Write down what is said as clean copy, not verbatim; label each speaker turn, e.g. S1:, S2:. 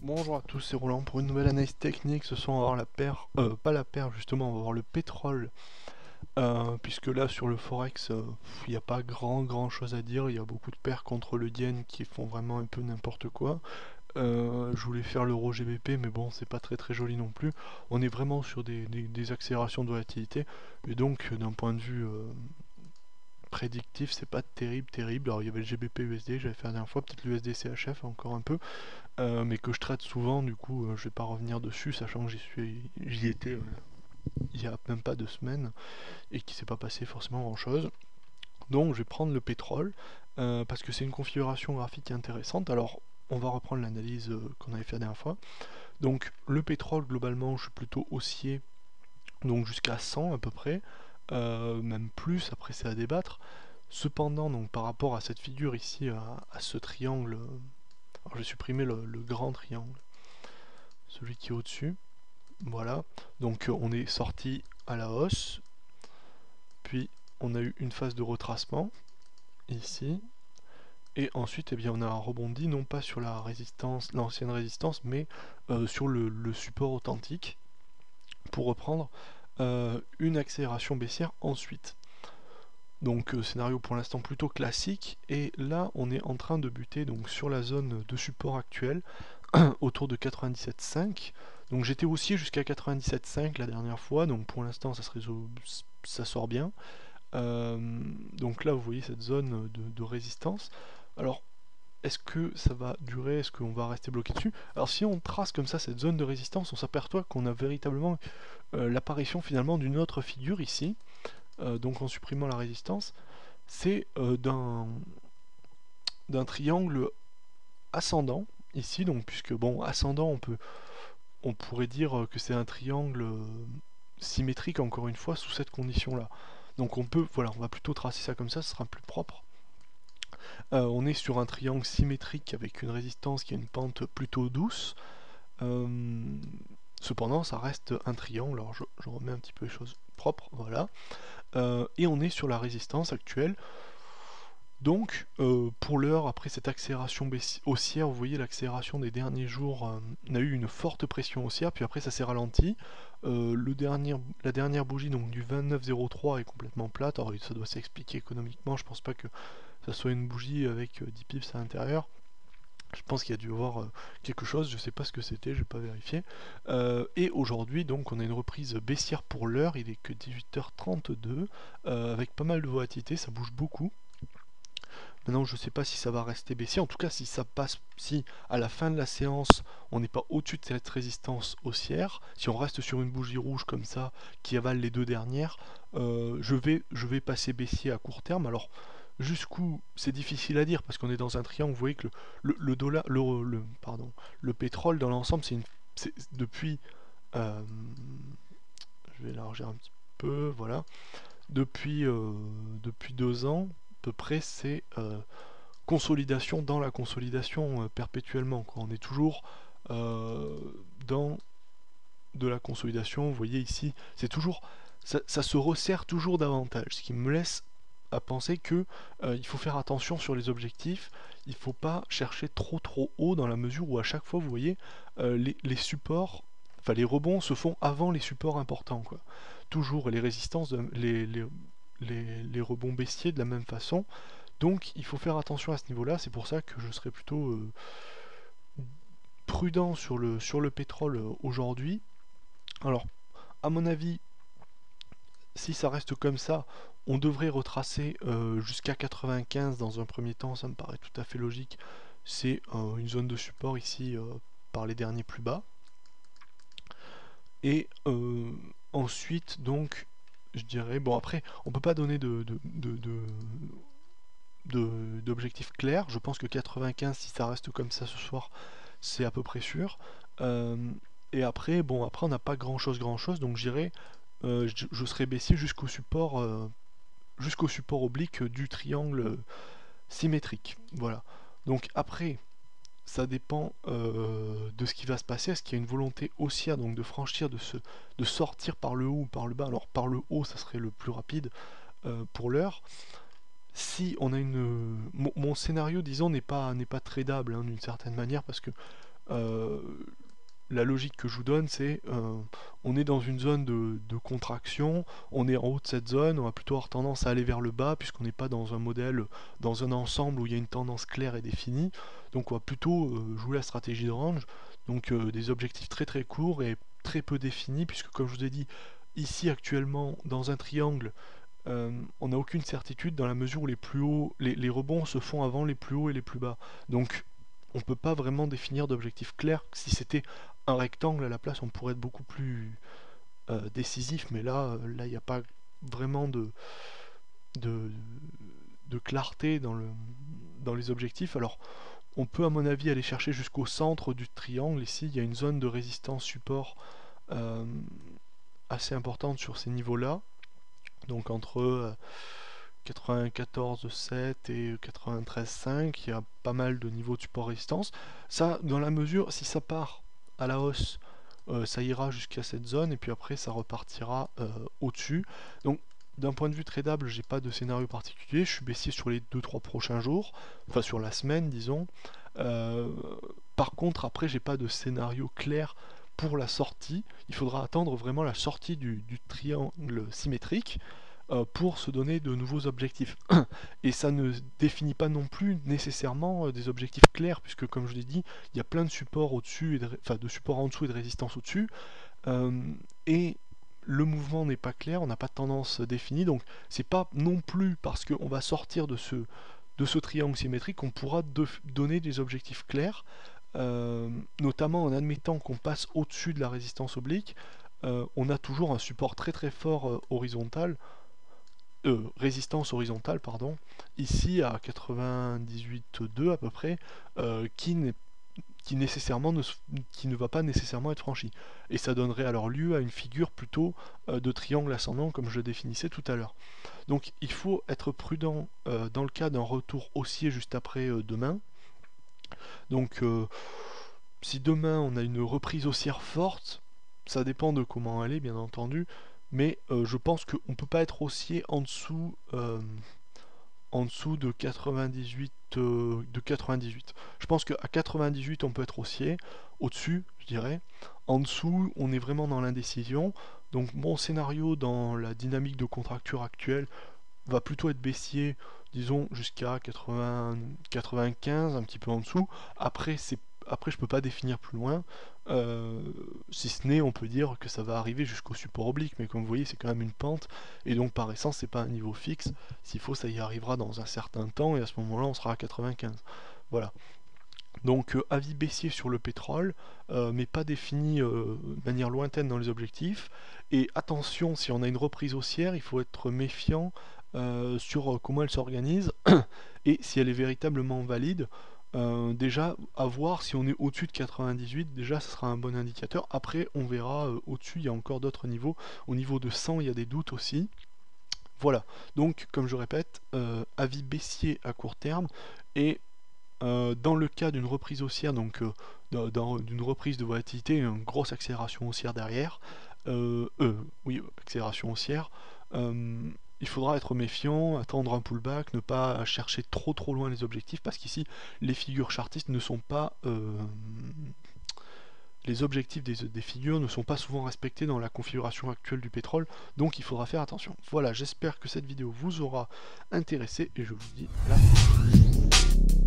S1: Bonjour à tous, c'est Roland pour une nouvelle analyse technique. Ce soir on va voir la paire, pas la paire justement, on va voir le pétrole. Puisque là sur le Forex, il n'y a pas grand chose à dire. Il y a beaucoup de paires contre le yen qui font vraiment un peu n'importe quoi. Je voulais faire l'euro GBP, mais bon, c'est pas très joli non plus. On est vraiment sur des accélérations de volatilité. Et donc, d'un point de vue prédictif, c'est pas terrible. Alors, il y avait le GBP USD, j'avais fait la dernière fois, peut-être l'USD CHF encore un peu. Mais que je traite souvent, du coup, je vais pas revenir dessus, sachant que j'y étais il y a même pas 2 semaines et qu'il s'est pas passé forcément grand-chose. Donc, je vais prendre le pétrole parce que c'est une configuration graphique intéressante. Alors, on va reprendre l'analyse qu'on avait fait la dernière fois. Donc, le pétrole, globalement, je suis plutôt haussier, donc jusqu'à 100 à peu près, même plus. Après, c'est à débattre. Cependant, donc par rapport à cette figure ici, à ce triangle, alors je vais supprimer le grand triangle, celui qui est au-dessus. Voilà, donc on est sorti à la hausse, puis on a eu une phase de retracement ici, et ensuite eh bien, on a rebondi non pas sur la résistance, l'ancienne résistance, mais sur le support authentique pour reprendre une accélération baissière ensuite. Donc scénario pour l'instant plutôt classique, et là on est en train de buter donc sur la zone de support actuelle autour de 97,5. Donc j'étais haussier jusqu'à 97,5 la dernière fois, donc pour l'instant ça sort bien. Donc là vous voyez cette zone de résistance. Alors est-ce que ça va durer? Est-ce qu'on va rester bloqué dessus? Alors si on trace comme ça cette zone de résistance, on s'aperçoit qu'on a véritablement l'apparition finalement d'une autre figure ici. Donc en supprimant la résistance, c'est d'un triangle ascendant ici, donc puisque bon ascendant on pourrait dire que c'est un triangle symétrique encore une fois sous cette condition là. Donc voilà, on va plutôt tracer ça comme ça, ce sera plus propre. On est sur un triangle symétrique avec une résistance qui a une pente plutôt douce. Cependant, ça reste un triangle, alors je remets un petit peu les choses propres, voilà. Et on est sur la résistance actuelle. Donc, pour l'heure, après cette accélération haussière, vous voyez l'accélération des derniers jours, on a eu une forte pression haussière, puis après ça s'est ralenti. La dernière bougie donc du 29,03 est complètement plate, alors ça doit s'expliquer économiquement, je pense pas que ça soit une bougie avec 10 pips à l'intérieur. Je pense qu'il y a dû y avoir quelque chose, je sais pas ce que c'était, je vais pas vérifier. Et aujourd'hui, donc, on a une reprise baissière pour l'heure, il est que 18h32, avec pas mal de volatilité, ça bouge beaucoup. Maintenant, je ne sais pas si ça va rester baissier. En tout cas, si ça passe, si à la fin de la séance, on n'est pas au-dessus de cette résistance haussière, si on reste sur une bougie rouge comme ça, qui avale les deux dernières, je vais passer baissier à court terme. Alors, jusqu'où, c'est difficile à dire parce qu'on est dans un triangle. Vous voyez que le dollar, le pétrole dans l'ensemble, depuis, euh, je vais élargir un petit peu, voilà, depuis 2 ans à peu près, c'est consolidation dans la consolidation perpétuellement, quoi. On est toujours euh, dans de la consolidation. Vous voyez ici, c'est toujours ça se resserre toujours davantage, ce qui me laisse à penser que il faut faire attention sur les objectifs. Il ne faut pas chercher trop haut dans la mesure où à chaque fois, vous voyez, les supports, enfin les rebonds se font avant les supports importants, quoi. Toujours les résistances, les rebonds baissiers de la même façon. Donc il faut faire attention à ce niveau-là, c'est pour ça que je serais plutôt prudent sur le pétrole aujourd'hui. Alors, à mon avis, si ça reste comme ça, on devrait retracer jusqu'à 95 dans un premier temps, ça me paraît tout à fait logique. C'est une zone de support ici par les derniers plus bas. Et ensuite, donc, je dirais, bon après, on peut pas donner d'objectifs clairs. Je pense que 95, si ça reste comme ça ce soir, c'est à peu près sûr. Euh, et après, bon, après on n'a pas grand chose, donc j'irai, je serai baissier jusqu'au support oblique du triangle symétrique. Voilà. Donc après, ça dépend de ce qui va se passer. Est-ce qu'il y a une volonté haussière, donc de franchir, de sortir par le haut ou par le bas? Alors par le haut, ça serait le plus rapide pour l'heure. Si on a une, mon scénario, disons, n'est pas tradable hein, d'une certaine manière parce que la logique que je vous donne, c'est on est dans une zone de contraction, on est en haut de cette zone, on va plutôt avoir tendance à aller vers le bas, puisqu'on n'est pas dans un modèle, dans un ensemble où il y a une tendance claire et définie. Donc on va plutôt jouer la stratégie de range, donc des objectifs très très courts et très peu définis, puisque comme je vous ai dit, ici actuellement, dans un triangle, on n'a aucune certitude dans la mesure où les plus hauts, les rebonds se font avant les plus hauts et les plus bas. Donc on ne peut pas vraiment définir d'objectif clair. Si c'était un rectangle à la place, on pourrait être beaucoup plus décisif, mais là, il n'y a pas vraiment de, de clarté dans les objectifs. Alors, on peut à mon avis aller chercher jusqu'au centre du triangle. Ici, il y a une zone de résistance support assez importante sur ces niveaux-là. Donc entre 94,7 et 93,5, il y a pas mal de niveaux de support résistance. Ça, dans la mesure, si ça part à la hausse, ça ira jusqu'à cette zone et puis après ça repartira au-dessus. Donc d'un point de vue tradable, j'ai pas de scénario particulier, je suis baissier sur les 2-3 prochains jours, enfin sur la semaine disons. Par contre après j'ai pas de scénario clair pour la sortie, il faudra attendre vraiment la sortie du triangle symétrique pour se donner de nouveaux objectifs. Et ça ne définit pas non plus nécessairement des objectifs clairs, puisque comme je l'ai dit, il y a plein de supports au-dessus, enfin de supports en dessous et de résistance au-dessus, et le mouvement n'est pas clair, on n'a pas de tendance définie, donc c'est pas non plus parce qu'on va sortir de ce triangle symétrique qu'on pourra donner des objectifs clairs, notamment en admettant qu'on passe au-dessus de la résistance oblique. On a toujours un support très très fort horizontal, résistance horizontale, pardon, ici à 98,2 à peu près, qui ne va pas nécessairement être franchi. Et ça donnerait alors lieu à une figure plutôt de triangle ascendant comme je le définissais tout à l'heure. Donc il faut être prudent dans le cas d'un retour haussier juste après demain. Donc si demain on a une reprise haussière forte, ça dépend de comment elle est bien entendu, mais je pense qu'on ne peut pas être haussier en dessous de 98, de 98. Je pense qu'à 98 on peut être haussier, au-dessus je dirais, en dessous on est vraiment dans l'indécision. Donc mon scénario dans la dynamique de contracture actuelle va plutôt être baissier, disons jusqu'à 80, 95, un petit peu en dessous. Après je peux pas définir plus loin, si ce n'est on peut dire que ça va arriver jusqu'au support oblique, mais comme vous voyez c'est quand même une pente, et donc par essence c'est pas un niveau fixe, s'il faut ça y arrivera dans un certain temps, et à ce moment là on sera à 95. Voilà. Donc avis baissier sur le pétrole, mais pas défini de manière lointaine dans les objectifs, et attention, si on a une reprise haussière, il faut être méfiant sur comment elle s'organise, et si elle est véritablement valide. Déjà, à voir si on est au-dessus de 98, déjà ça sera un bon indicateur. Après, on verra au-dessus, il y a encore d'autres niveaux. Au niveau de 100, il y a des doutes aussi. Voilà, donc comme je répète, avis baissier à court terme, et dans le cas d'une reprise haussière, donc d'une reprise de volatilité, une grosse accélération haussière derrière, oui, accélération haussière, il faudra être méfiant, attendre un pullback, ne pas chercher trop loin les objectifs, parce qu'ici les figures chartistes ne sont pas les objectifs des figures ne sont pas souvent respectés dans la configuration actuelle du pétrole, donc il faudra faire attention. Voilà, j'espère que cette vidéo vous aura intéressé et je vous dis à la prochaine.